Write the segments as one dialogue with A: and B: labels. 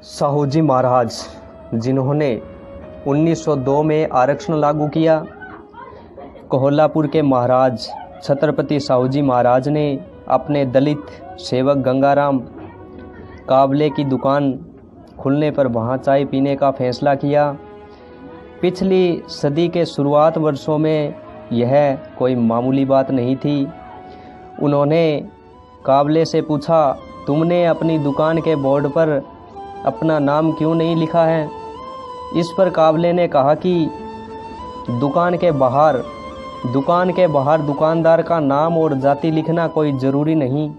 A: साहूजी महाराज, जिन्होंने 1902 में आरक्षण लागू किया। कोल्हापुर के महाराज छत्रपति साहूजी महाराज ने अपने दलित सेवक गंगाराम काबले की दुकान खुलने पर वहाँ चाय पीने का फैसला किया। पिछली सदी के शुरुआत वर्षों में यह कोई मामूली बात नहीं थी। उन्होंने काबले से पूछा, तुमने अपनी दुकान के बोर्ड पर अपना नाम क्यों नहीं लिखा है? इस पर काबले ने कहा कि दुकान के बाहर दुकानदार का नाम और जाति लिखना कोई ज़रूरी नहीं।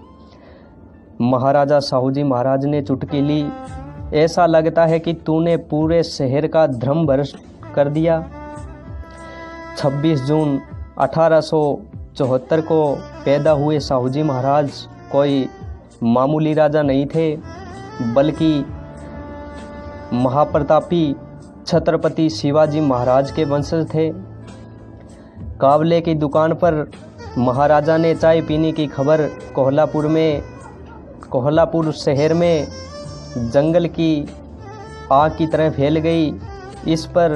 A: महाराजा साहूजी महाराज ने चुटकी ली, ऐसा लगता है कि तूने पूरे शहर का धर्म भ्रष्ट कर दिया। 26 जून 1874 को पैदा हुए साहूजी महाराज कोई मामूली राजा नहीं थे, बल्कि महाप्रतापी छत्रपति शिवाजी महाराज के वंशज थे। काबले की दुकान पर महाराजा ने चाय पीने की खबर कोल्हापुर शहर में जंगल की आग की तरह फैल गई। इस पर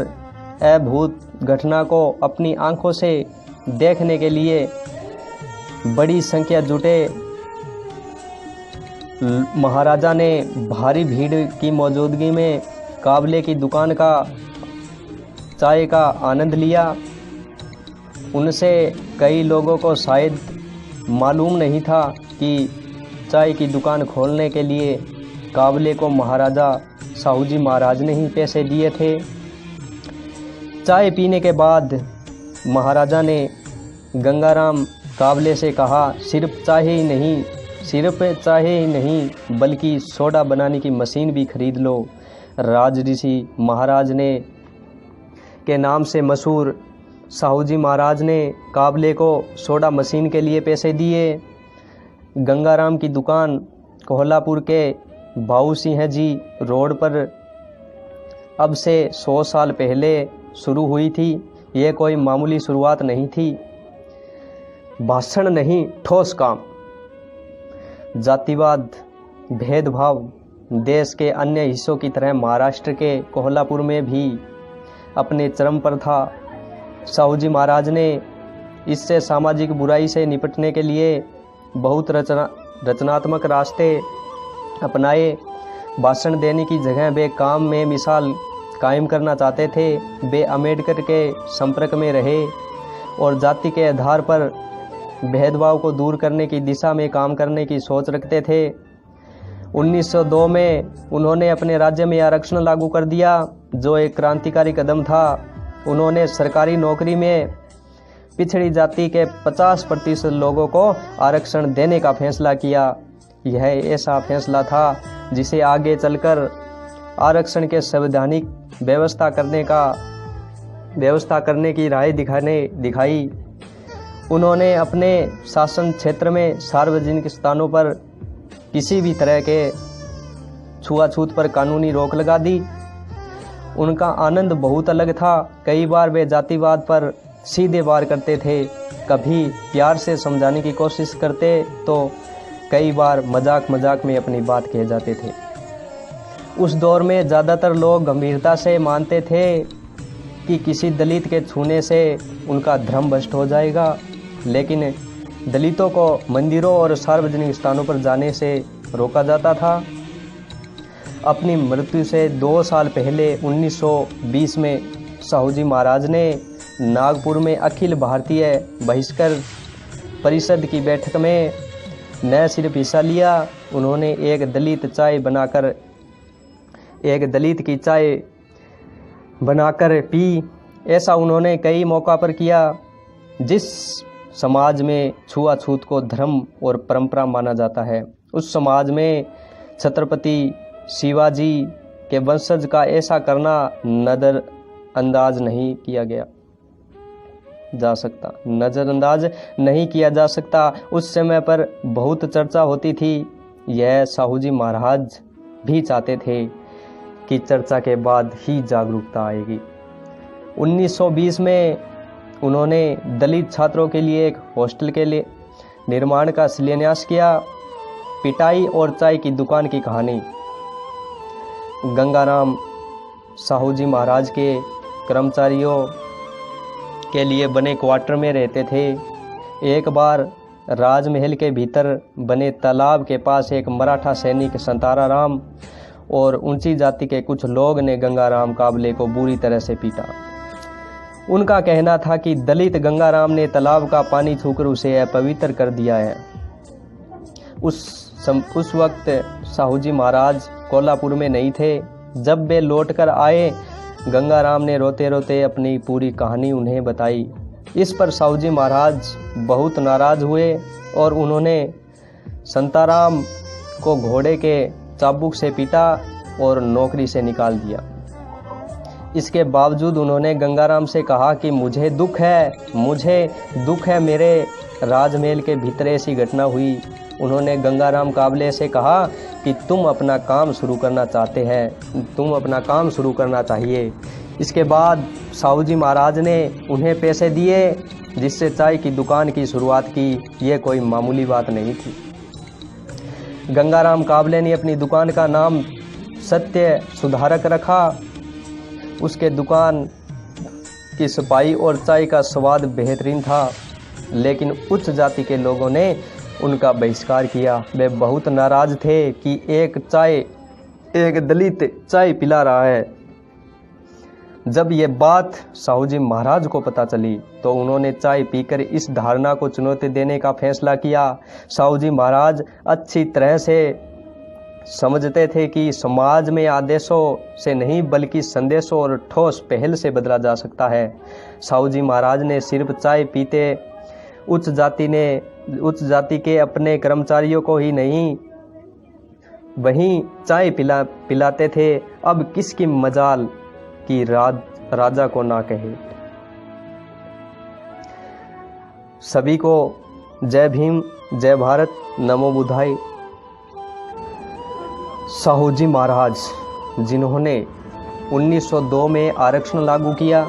A: अद्भुत घटना को अपनी आंखों से देखने के लिए बड़ी संख्या जुटे। महाराजा ने भारी भीड़ की मौजूदगी में काबले की दुकान का चाय का आनंद लिया। उनसे कई लोगों को शायद मालूम नहीं था कि चाय की दुकान खोलने के लिए काबले को महाराजा साहूजी महाराज ने ही पैसे दिए थे। चाय पीने के बाद महाराजा ने गंगाराम काबले से कहा, सिर्फ चाय ही नहीं बल्कि सोडा बनाने की मशीन भी खरीद लो। राजऋषि महाराज ने के नाम से मशहूर साहूजी महाराज ने काबले को सोडा मशीन के लिए पैसे दिए। गंगाराम की दुकान कोल्हापुर के भाऊ सिंह जी रोड पर अब से 100 साल पहले शुरू हुई थी। यह कोई मामूली शुरुआत नहीं थी। भाषण नहीं, ठोस काम। जातिवाद, भेदभाव देश के अन्य हिस्सों की तरह महाराष्ट्र के कोल्हापुर में भी अपने चरम पर था। साहूजी महाराज ने इससे सामाजिक बुराई से निपटने के लिए बहुत रचनात्मक रास्ते अपनाए। भाषण देने की जगह वे काम में मिसाल कायम करना चाहते थे। वे अम्बेडकर के संपर्क में रहे और जाति के आधार पर भेदभाव को दूर करने की दिशा में काम करने की सोच रखते थे। 1902 में उन्होंने अपने राज्य में आरक्षण लागू कर दिया, जो एक क्रांतिकारी कदम था। उन्होंने सरकारी नौकरी में पिछड़ी जाति के 50% लोगों को आरक्षण देने का फैसला किया। यह ऐसा फैसला था जिसे आगे चलकर आरक्षण के संवैधानिक व्यवस्था करने की राह दिखाई। उन्होंने अपने शासन क्षेत्र में सार्वजनिक स्थानों पर किसी भी तरह के छुआछूत पर कानूनी रोक लगा दी। उनका आनंद बहुत अलग था। कई बार वे जातिवाद पर सीधे वार करते थे, कभी प्यार से समझाने की कोशिश करते तो कई बार मजाक में अपनी बात कह जाते थे। उस दौर में ज़्यादातर लोग गंभीरता से मानते थे कि किसी दलित के छूने से उनका धर्म भ्रष्ट हो जाएगा, लेकिन दलितों को मंदिरों और सार्वजनिक स्थानों पर जाने से रोका जाता था। अपनी मृत्यु से 2 साल पहले 1920 में साहूजी महाराज ने नागपुर में अखिल भारतीय बहिष्कार परिषद की बैठक में न सिर्फ हिस्सा लिया, उन्होंने एक दलित की चाय बनाकर पी। ऐसा उन्होंने कई मौका पर किया। जिस समाज में छुआछूत को धर्म और परंपरा माना जाता है, उस समाज में छत्रपति शिवाजी के वंशज का ऐसा करना नज़रअंदाज नहीं किया जा सकता। उस समय पर बहुत चर्चा होती थी। यह साहूजी महाराज भी चाहते थे कि चर्चा के बाद ही जागरूकता आएगी। 1920 में उन्होंने दलित छात्रों के लिए एक हॉस्टल के लिए निर्माण का शिलान्यास किया। पिटाई और चाय की दुकान की कहानी। गंगाराम साहू जी महाराज के कर्मचारियों के लिए बने क्वार्टर में रहते थे। एक बार राजमहल के भीतर बने तालाब के पास एक मराठा सैनिक संताराराम और ऊंची जाति के कुछ लोग ने गंगाराम काबले को बुरी तरह से पीटा। उनका कहना था कि दलित गंगाराम ने तालाब का पानी छूकर उसे अपवित्र कर दिया है। उस वक्त साहू जी महाराज कोल्हापुर में नहीं थे। जब वे लौटकर आए, गंगाराम ने रोते रोते अपनी पूरी कहानी उन्हें बताई। इस पर साहू जी महाराज बहुत नाराज हुए और उन्होंने संताराम को घोड़े के चाबुक से पीटा और नौकरी से निकाल दिया। इसके बावजूद उन्होंने गंगाराम से कहा कि मुझे दुख है, मेरे राजमहल के भीतर ऐसी घटना हुई। उन्होंने गंगाराम काबले से कहा कि तुम अपना काम शुरू करना चाहिए। इसके बाद साहू जी महाराज ने उन्हें पैसे दिए जिससे चाय की दुकान की शुरुआत की। यह कोई मामूली बात नहीं थी। गंगाराम काबले ने अपनी दुकान का नाम सत्य सुधारक रखा। उसके दुकान की सफाई और चाय का स्वाद बेहतरीन था, लेकिन उच्च जाति के लोगों ने उनका बहिष्कार किया। वे बहुत नाराज थे कि एक दलित चाय पिला रहा है। जब ये बात साहू जी महाराज को पता चली तो उन्होंने चाय पीकर इस धारणा को चुनौती देने का फैसला किया। साहू जी महाराज अच्छी तरह से समझते थे कि समाज में आदेशों से नहीं बल्कि संदेशों और ठोस पहल से बदला जा सकता है। साहू जी महाराज ने सिर्फ चाय पीते उच्च जाति के अपने कर्मचारियों को ही नहीं, वहीं चाय पिलाते थे। अब किसकी मजाल कि राजा को ना कहे। सभी को जय भीम, जय भारत, नमो बुद्धाय। साहू जी महाराज जिन्होंने 1902 में आरक्षण लागू किया,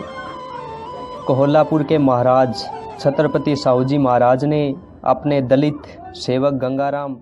A: कोल्हापुर के महाराज छत्रपति साहू जी महाराज ने अपने दलित सेवक गंगाराम